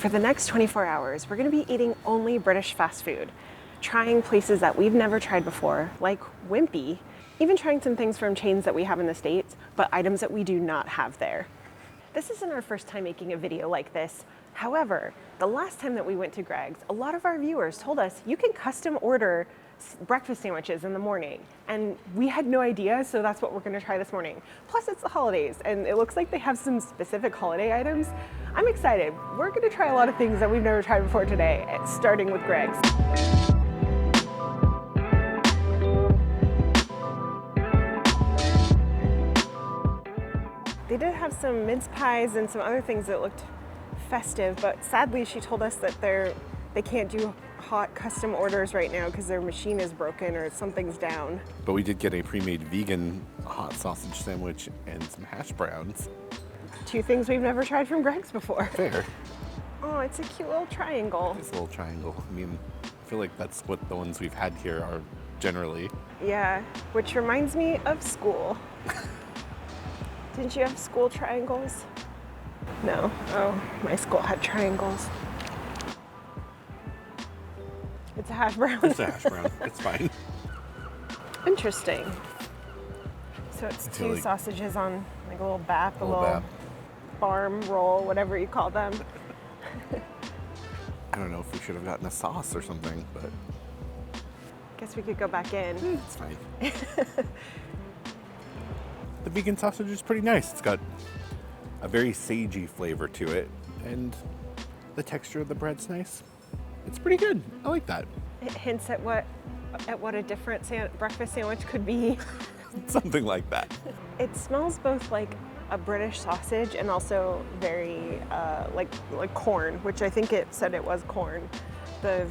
For the next 24 hours, we're gonna be eating only British fast food, trying places that we've never tried before, like Wimpy, even trying some things from chains that we have in the States, but items that we do not have there. This isn't our first time making a video like this. However, the last time that we went to Greg's, a lot of our viewers told us you can custom order breakfast sandwiches in the morning. And we had no idea, so that's what we're gonna try this morning. Plus it's the holidays, and it looks like they have some specific holiday items. I'm excited. We're gonna try a lot of things that we've never tried before today, starting with Greg's. They did have some mince pies and some other things that looked festive, but sadly she told us that they can't do hot custom orders right now because their machine is broken or something's down. But we did get a pre-made vegan hot sausage sandwich and some hash browns. Two things we've never tried from Greg's before. Fair. Oh, it's a cute little triangle. It's a little triangle. I mean, I feel like that's what the ones we've had here are generally. Yeah, which reminds me of school. Didn't you have school triangles? No. Oh, my school had triangles. It's a hash brown. It's a hash brown. It's fine. Interesting. So it's two sausages on like a little bap, a little farm roll, whatever you call them. I don't know if we should have gotten a sauce or something, but guess we could go back in. It's fine. The vegan sausage is pretty nice. It's got a very sagey flavor to it, and the texture of the bread's nice. It's pretty good. I like that. It hints at what a different breakfast sandwich could be. Something like that. It smells both like a British sausage and also very like corn, which I think it said it was corn, the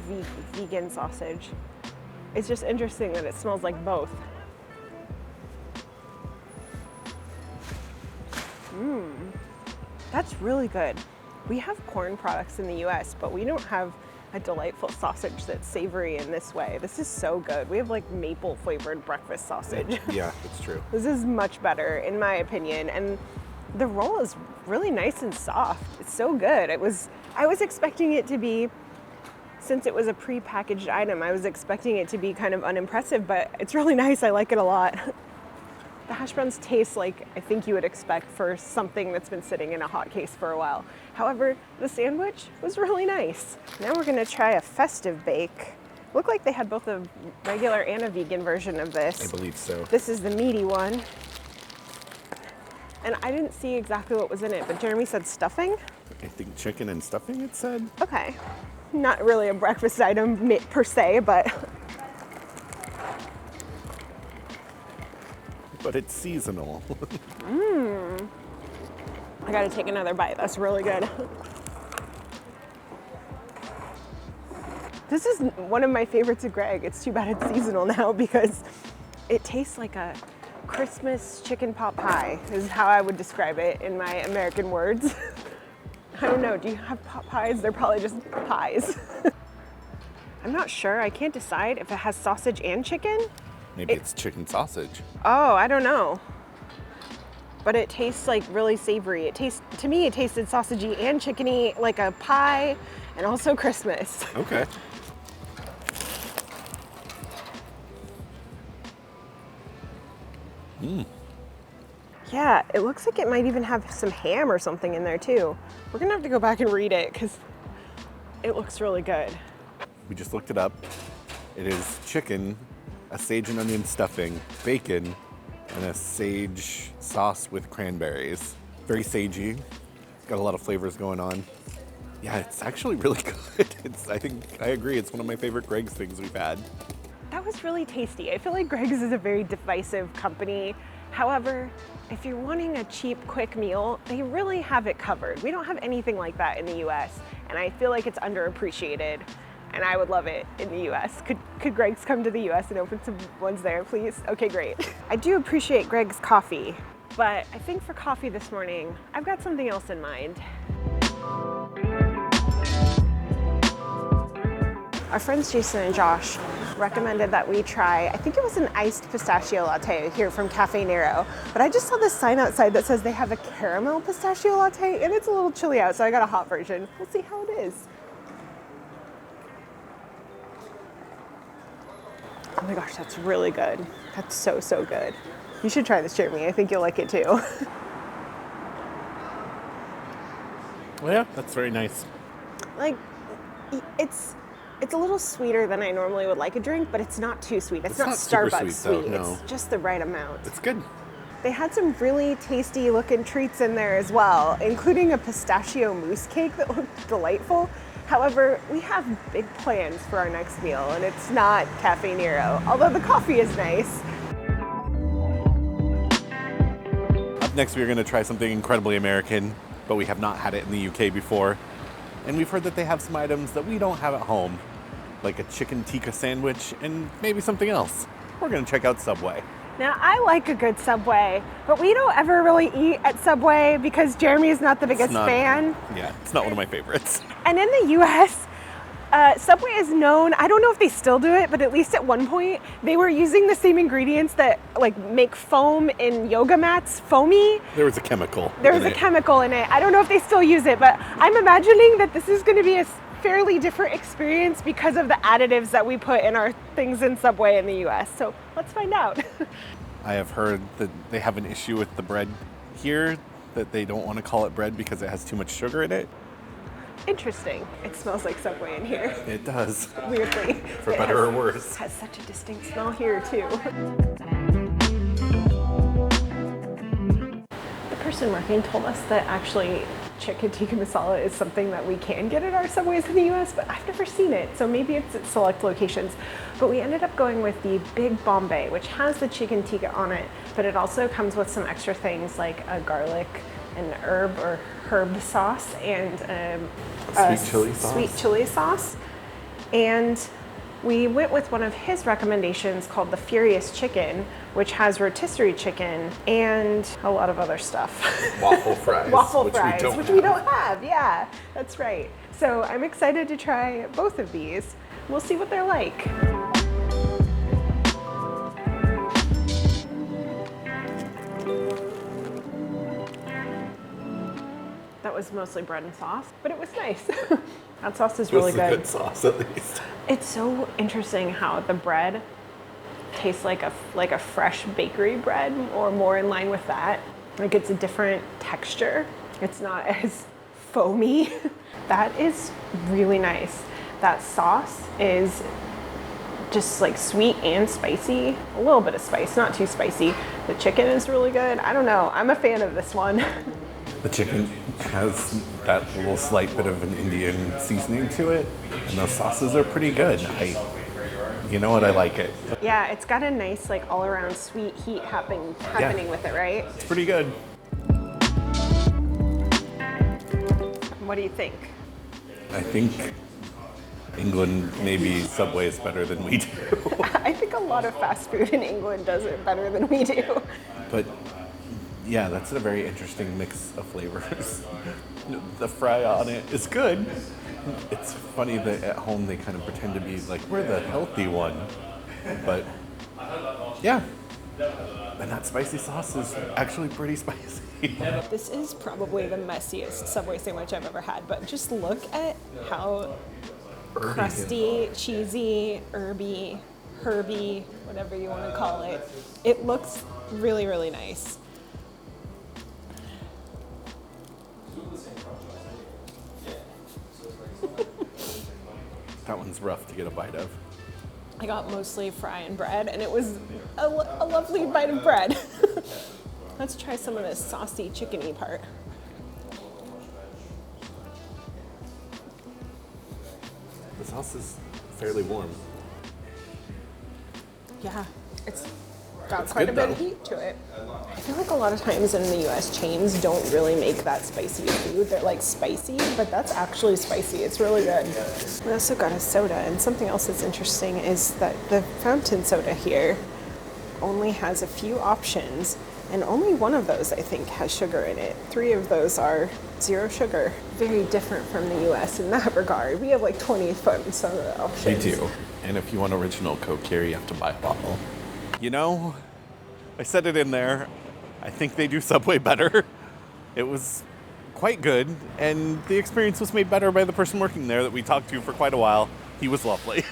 vegan sausage. It's just interesting that it smells like both. That's really good. We have corn products in the US, but we don't have a delightful sausage that's savory in this way. This is so good. We have like maple flavored breakfast sausage. Yeah, it's true. This is much better in my opinion. And the roll is really nice and soft. It's so good. I was expecting it to be, since it was a pre-packaged item, I was expecting it to be kind of unimpressive, but it's really nice. I like it a lot. The hash browns taste like I think you would expect for something that's been sitting in a hot case for a while. However, the sandwich was really nice. Now we're gonna try a festive bake. Looked like they had both a regular and a vegan version of this. I believe so. This is the meaty one. And I didn't see exactly what was in it, but Jeremy said stuffing? I think chicken and stuffing, it said. Okay. Not really a breakfast item per se, but it's seasonal. I gotta take another bite. That's really good. This is one of my favorites of Greg. It's too bad it's seasonal now because it tastes like a Christmas chicken pot pie is how I would describe it in my American words. I don't know, do you have pot pies? They're probably just pies. I'm not sure, I can't decide if it has sausage and chicken. Maybe it's chicken sausage. Oh, I don't know. But it tastes like really savory. To me, it tasted sausagey and chickeny, like a pie, and also Christmas. Okay. Yeah, it looks like it might even have some ham or something in there too. We're gonna have to go back and read it because it looks really good. We just looked it up. It is chicken, a sage and onion stuffing, bacon, and a sage sauce with cranberries. Very sagey. Got a lot of flavors going on. Yeah, it's actually really good. I agree, it's one of my favorite Greg's things we've had. That was really tasty. I feel like Greg's is a very divisive company. However, if you're wanting a cheap, quick meal, they really have it covered. We don't have anything like that in the US, and I feel like it's underappreciated. And I would love it in the US. Could Greg's come to the US and open some ones there, please? Okay, great. I do appreciate Greg's coffee, but I think for coffee this morning, I've got something else in mind. Our friends Jason and Josh recommended that we try, I think it was an iced pistachio latte here from Caffè Nero, but I just saw this sign outside that says they have a caramel pistachio latte, and it's a little chilly out, so I got a hot version. We'll see how it is. Oh my gosh, that's really good. That's so, so good. You should try this, Jeremy. I think you'll like it too. Well, yeah, that's very nice. Like, it's a little sweeter than I normally would like a drink, but it's not too sweet. It's not Starbucks sweet. No. It's just the right amount. It's good. They had some really tasty looking treats in there as well, including a pistachio mousse cake that looked delightful. However, we have big plans for our next meal, and it's not Caffè Nero, although the coffee is nice. Up next, we're going to try something incredibly American, but we have not had it in the UK before. And we've heard that they have some items that we don't have at home, like a chicken tikka sandwich and maybe something else. We're going to check out Subway. Now, I like a good Subway, but we don't ever really eat at Subway because Jeremy is not the biggest fan. Yeah, it's not one of my favorites. And in the US, Subway is known, I don't know if they still do it, but at least at one point, they were using the same ingredients that like make foam in yoga mats foamy. There was a chemical. There was a chemical in it. I don't know if they still use it, but I'm imagining that this is going to be a fairly different experience because of the additives that we put in our things in Subway in the US. So let's find out. I have heard that they have an issue with the bread here, that they don't want to call it bread because it has too much sugar in it. Interesting. It smells like Subway in here. It does. Weirdly. For better or worse. It has such a distinct smell here too. The person working told us that actually chicken tikka masala is something that we can get at our Subways in the US, but I've never seen it, so maybe it's at select locations. But we ended up going with the Big Bombay, which has the chicken tikka on it, but it also comes with some extra things like a garlic and herb sauce and sweet chili sauce. And we went with one of his recommendations called the Furious Chicken, which has rotisserie chicken and a lot of other stuff. Waffle fries. Which we don't have. Yeah, that's right. So I'm excited to try both of these. We'll see what they're like. That was mostly bread and sauce, but it was nice. That sauce is really good. It was a good sauce, at least. It's so interesting how the bread tastes like a fresh bakery bread, or more in line with that. Like, it's a different texture. It's not as foamy. That is really nice. That sauce is just like sweet and spicy. A little bit of spice, not too spicy. The chicken is really good. I don't know. I'm a fan of this one. The chicken has that little slight bit of an Indian seasoning to it, and those sauces are pretty good. You know what, I like it. Yeah, it's got a nice like all-around sweet heat happening with it, right? It's pretty good. What do you think? I think England, maybe Subway is better than we do. I think a lot of fast food in England does it better than we do. But yeah, that's a very interesting mix of flavors. The fry on it is good. It's funny that at home they kind of pretend to be like, we're the healthy one. But yeah, and that spicy sauce is actually pretty spicy. This is probably the messiest Subway sandwich I've ever had, but just look at how crusty, cheesy, herby, whatever you want to call it. It looks really, really nice. That one's rough to get a bite of. I got mostly fry and bread, and it was a lovely bite of bread. Let's try some of this saucy chickeny part. The sauce is fairly warm. Yeah, it's got quite a bit of heat to it. I feel like a lot of times in the US, chains don't really make that spicy food. They're like spicy, but that's actually spicy. It's really good. We also got a soda, and something else that's interesting is that the fountain soda here only has a few options, And only one of those, I think, has sugar in it. 3 of those are 0 sugar. Very different from the US in that regard. We have like 20 fun soda options. Me too. And if you want original Coke here, you have to buy a bottle. You know, I said it in there. I think they do Subway better. It was quite good, and the experience was made better by the person working there that we talked to for quite a while. He was lovely.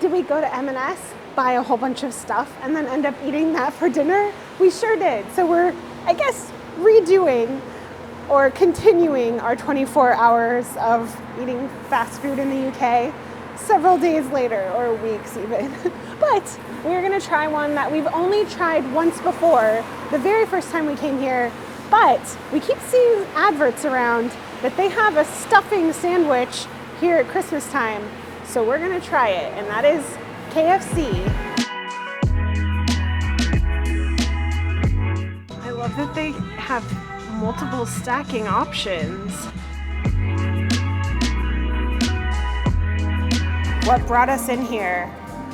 Did we go to M&S, buy a whole bunch of stuff, and then end up eating that for dinner? We sure did. So we're, I guess, redoing or continuing our 24 hours of eating fast food in the UK several days later, or weeks even. But we're gonna try one that we've only tried once before, the very first time we came here, but we keep seeing adverts around that they have a stuffing sandwich here at Christmas time. So we're gonna try it, and that is KFC. I love that they have multiple stacking options. What brought us in here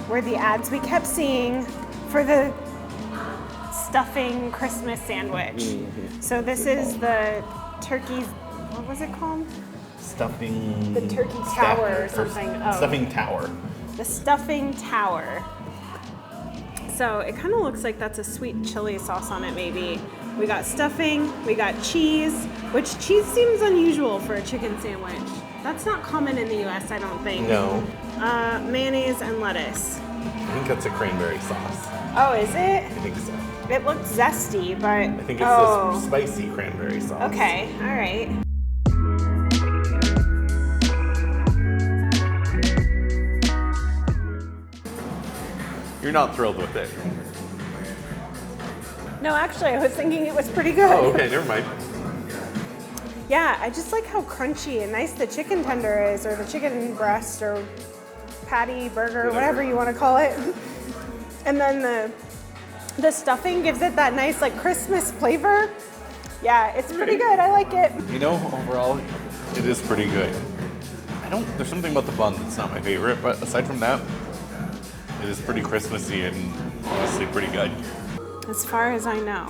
were the ads we kept seeing for the stuffing Christmas sandwich. Mm-hmm. So this is the turkey, what was it called? Stuffing. The turkey tower or something. Stuffing tower. The stuffing tower. So it kind of looks like that's a sweet chili sauce on it maybe. We got stuffing, we got cheese, which cheese seems unusual for a chicken sandwich. That's not common in the US, I don't think. No. Mayonnaise and lettuce. I think that's a cranberry sauce. Oh, is it? I think so. It looks zesty, but... I think it's the spicy cranberry sauce. Okay, all right. You're not thrilled with it. No, actually, I was thinking it was pretty good. Oh, okay, never mind. Yeah, I just like how crunchy and nice the chicken tender is, or the chicken breast, or patty, burger, whatever you want to call it. And then the stuffing gives it that nice like Christmas flavor. Yeah, it's pretty good. I like it. You know, overall, it is pretty good. There's something about the bun that's not my favorite, but aside from that, it is pretty Christmassy and honestly pretty good. As far as I know,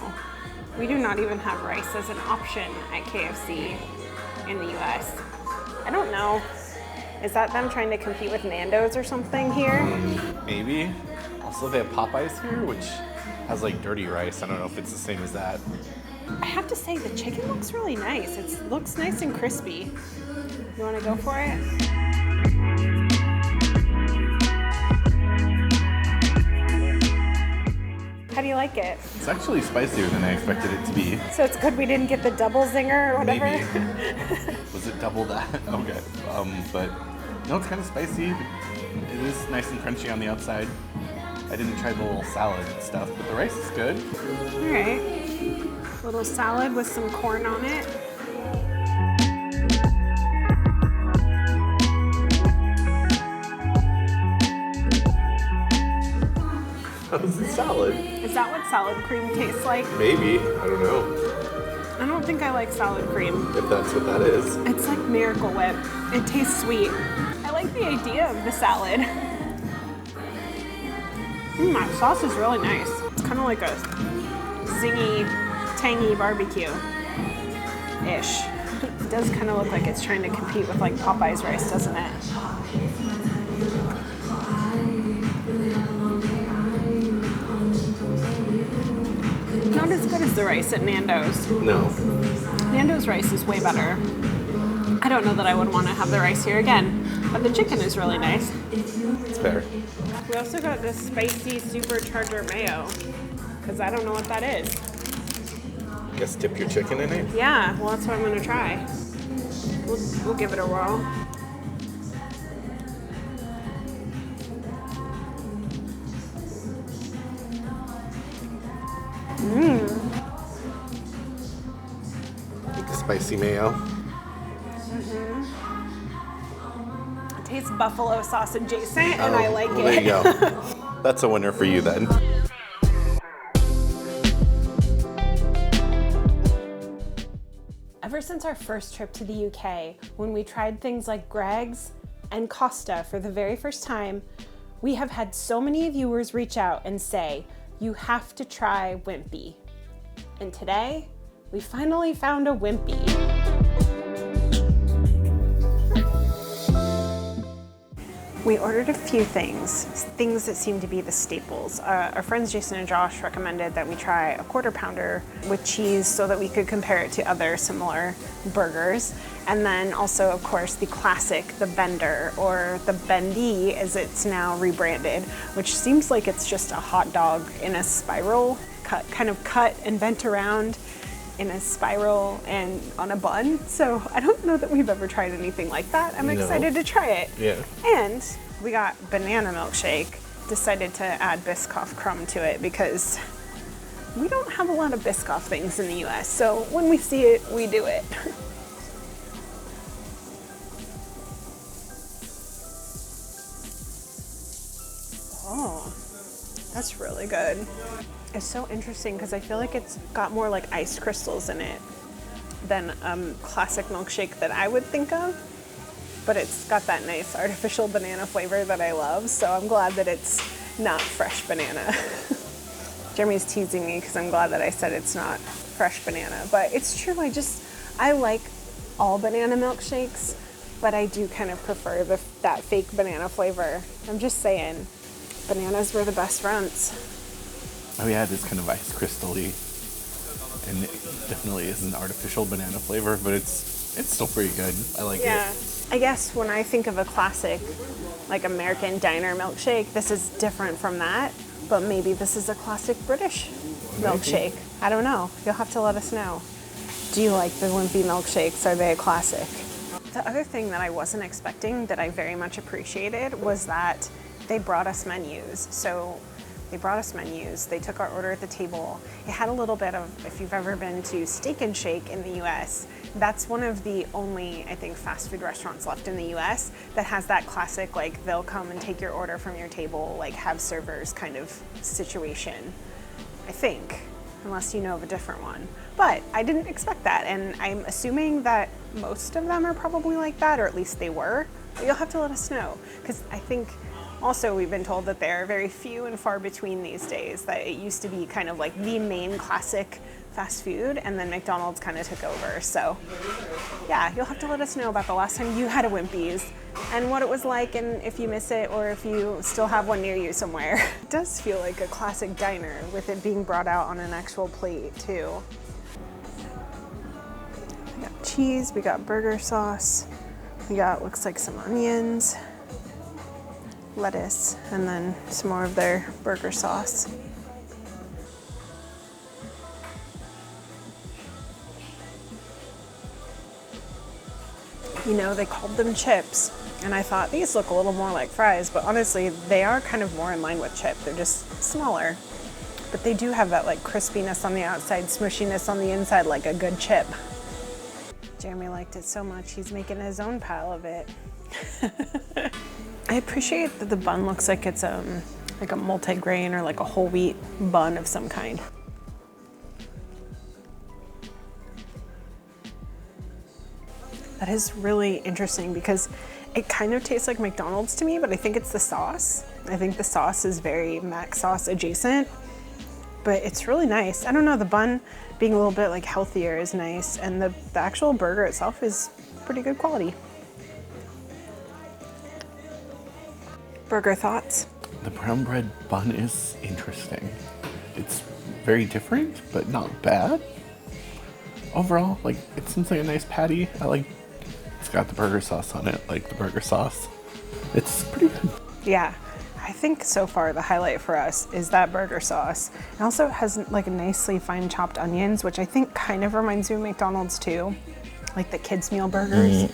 we do not even have rice as an option at KFC in the US. I don't know. Is that them trying to compete with Nando's or something here? Maybe. Also, they have Popeyes here, which has like dirty rice. I don't know if it's the same as that. I have to say, the chicken looks really nice. It looks nice and crispy. You want to go for it? How do you like it? It's actually spicier than I expected it to be. So it's good we didn't get the double zinger or whatever? Maybe. Was it double that? Okay. But no, it's kind of spicy. It is nice and crunchy on the outside. I didn't try the little salad and stuff, but the rice is good. All right. Little salad with some corn on it. How's the salad? Is that what salad cream tastes like? Maybe. I don't know. I don't think I like salad cream. If that's what that is. It's like Miracle Whip. It tastes sweet. I like the idea of the salad. That sauce is really nice. It's kind of like a zingy, tangy barbecue-ish. It does kind of look like it's trying to compete with like Popeye's rice, doesn't it? Not as good as the rice at Nando's. No. Nando's rice is way better. I don't know that I would want to have the rice here again, but the chicken is really nice. It's fair. We also got this spicy supercharger mayo, because I don't know what that is. Guess dip your chicken in it? Yeah, well that's what I'm going to try. We'll give it a whirl. Spicy mayo. It tastes buffalo sauce adjacent, and I like it. There you go. That's a winner for you then. Ever since our first trip to the UK, when we tried things like Greg's and Costa for the very first time, we have had so many viewers reach out and say, you have to try Wimpy. And today, we finally found a Wimpy. We ordered a few things that seem to be the staples. Our friends Jason and Josh recommended that we try a quarter pounder with cheese so that we could compare it to other similar burgers. And then also, of course, the classic, the Bender, or the Bendy as it's now rebranded, which seems like it's just a hot dog in a spiral, kind of cut and bent around in a spiral and on a bun. So I don't know that we've ever tried anything like that. I'm excited to try it. Yeah. And we got banana milkshake. Decided to add Biscoff crumb to it because we don't have a lot of Biscoff things in the US. So when we see it, we do it. Oh, that's really good. It's so interesting because I feel like it's got more like ice crystals in it than classic milkshake that I would think of, but it's got that nice artificial banana flavor that I love, so I'm glad that it's not fresh banana. Jeremy's teasing me because I'm glad that I said it's not fresh banana, but it's true. I like all banana milkshakes, but I do kind of prefer that fake banana flavor. I'm just saying, bananas were the best friends. Oh yeah, it is kind of ice crystal-y, and it definitely is an artificial banana flavor, but it's still pretty good. I like it. Yeah, I guess when I think of a classic, like American diner milkshake, this is different from that, but maybe this is a classic British milkshake. I don't know. You'll have to let us know. Do you like the Wimpy milkshakes? Are they a classic? The other thing that I wasn't expecting that I very much appreciated was that they brought us menus. So they brought us menus, they took our order at the table. It had a little bit of, if you've ever been to Steak and Shake in the US, that's one of the only, I think, fast food restaurants left in the US that has that classic, like, they'll come and take your order from your table, like, have servers kind of situation, I think, unless you know of a different one. But I didn't expect that, and I'm assuming that most of them are probably like that, or at least they were. But you'll have to let us know, because I think also we've been told that there are very few and far between these days, that it used to be kind of like the main classic fast food, and then McDonald's kind of took over. So yeah, you'll have to let us know about the last time you had a Wimpy's and what it was like, and if you miss it or if you still have one near you somewhere. It does feel like a classic diner with it being brought out on an actual plate too. We got cheese, we got burger sauce, we got, looks like some onions, lettuce, and then some more of their burger sauce. You know, they called them chips, and I thought these look a little more like fries, but honestly, they are kind of more in line with chip. They're just smaller, but they do have that like crispiness on the outside, smushiness on the inside, like a good chip. Jeremy liked it so much, he's making his own pile of it. I appreciate that the bun looks like it's like a multi-grain or like a whole wheat bun of some kind. That is really interesting because it kind of tastes like McDonald's to me, but I think it's the sauce. I think the sauce is very mac sauce adjacent, but it's really nice. I don't know, the bun being a little bit like healthier is nice, and the actual burger itself is pretty good quality. Burger thoughts? The brown bread bun is interesting. It's very different, but not bad. Overall, like, it seems like a nice patty. It's got the burger sauce on it, like the burger sauce. It's pretty good. Yeah, I think so far the highlight for us is that burger sauce. It also has like nicely fine chopped onions, which I think kind of reminds me of McDonald's too, like the kids meal burgers.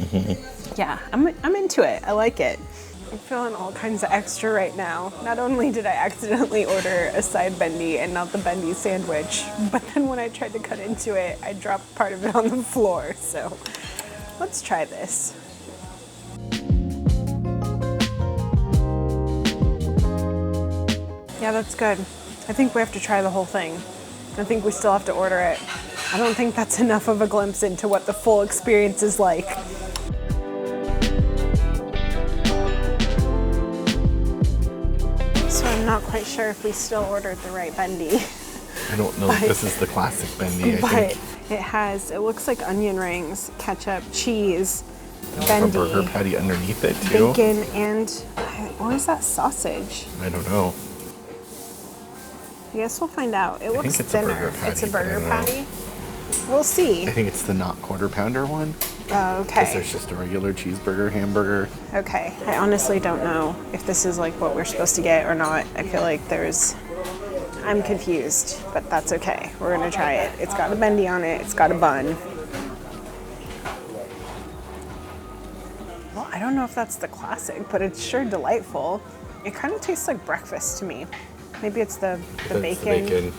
Yeah, I'm into it. I like it. I'm feeling all kinds of extra right now. Not only did I accidentally order a side Bendy and not the Bendy sandwich, but then when I tried to cut into it, I dropped part of it on the floor. So let's try this. Yeah, that's good. I think we have to try the whole thing. I think we still have to order it. I don't think that's enough of a glimpse into what the full experience is like. So I'm not quite sure if we still ordered the right Bendy. I don't know if this is the classic Bendy, I But think. it looks like onion rings, ketchup, cheese, And Bendy, a burger patty underneath it too. bacon, and what is that, sausage? I don't know. I guess we'll find out. It looks think it's a thinner. burger patty, It's a but I burger don't know. patty. We'll see. I think it's the not quarter pounder one. Oh, Because okay. there's just a regular cheeseburger, hamburger. Okay. I honestly don't know if this is like what we're supposed to get or not. I feel like I'm confused, but that's okay. We're gonna try it. It's got a Bendy on it. It's got a bun. Well, I don't know if that's the classic, but it's sure delightful. It kind of tastes like breakfast to me. Maybe it's the That's bacon.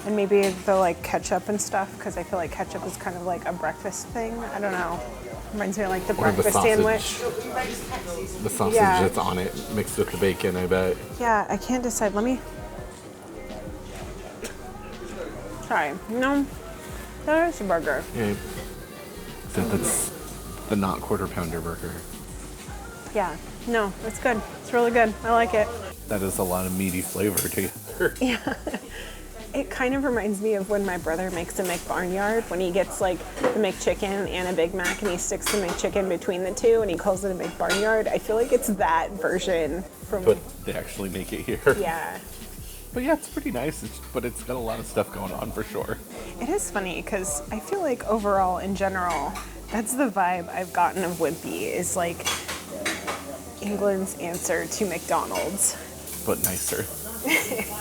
And maybe the like ketchup and stuff, because I feel like ketchup is kind of like a breakfast thing. I don't know. Reminds me of like the Or the breakfast sausage. sandwich. The sausage Yeah. that's on it mixed with the bacon, I bet. Yeah, I can't decide. Let me try. No, that is a burger. Yeah. So that's the not quarter pounder burger. Yeah, no, it's good. It's really good. I like it. That is a lot of meaty flavor together. Yeah. It kind of reminds me of when my brother makes a McBarnyard, when he gets like the McChicken and a Big Mac and he sticks the McChicken between the two and he calls it a McBarnyard. I feel like it's that version from. But they actually make it here. Yeah. But yeah, it's pretty nice. But it's got a lot of stuff going on for sure. It is funny because I feel like overall, in general, that's the vibe I've gotten of Wimpy, is like England's answer to McDonald's. But nicer.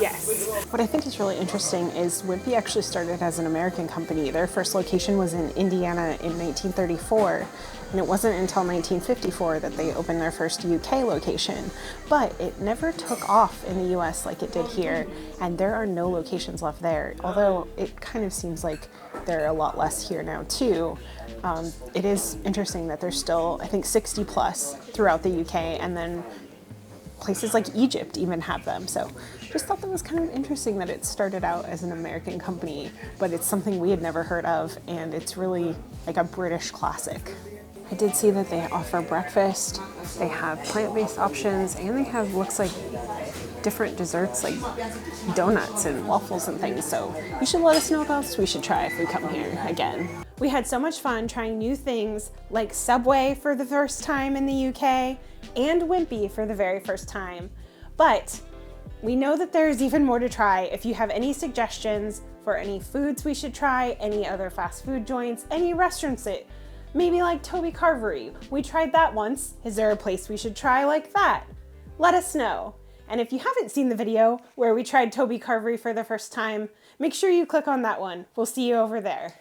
Yes. What I think is really interesting is Wimpy actually started as an American company. Their first location was in Indiana in 1934, and it wasn't until 1954 that they opened their first UK location. But it never took off in the US like it did here, and there are no locations left there, although it kind of seems like there are a lot less here now too. It is interesting that there's still, I think, 60 plus throughout the UK, and then places like Egypt even have them. So just thought that was kind of interesting that it started out as an American company, but it's something we had never heard of, and it's really like a British classic. I did see that they offer breakfast, they have plant-based options, and they have, looks like, different desserts like donuts and waffles and things. So you should let us know what else we should try if we come here again. We had so much fun trying new things like Subway for the first time in the UK and Wimpy for the very first time. But we know that there's even more to try. If you have any suggestions for any foods we should try, any other fast food joints, any restaurants that maybe like Toby Carvery, we tried that once. Is there a place we should try like that? Let us know. And if you haven't seen the video where we tried Toby Carvery for the first time, make sure you click on that one. We'll see you over there.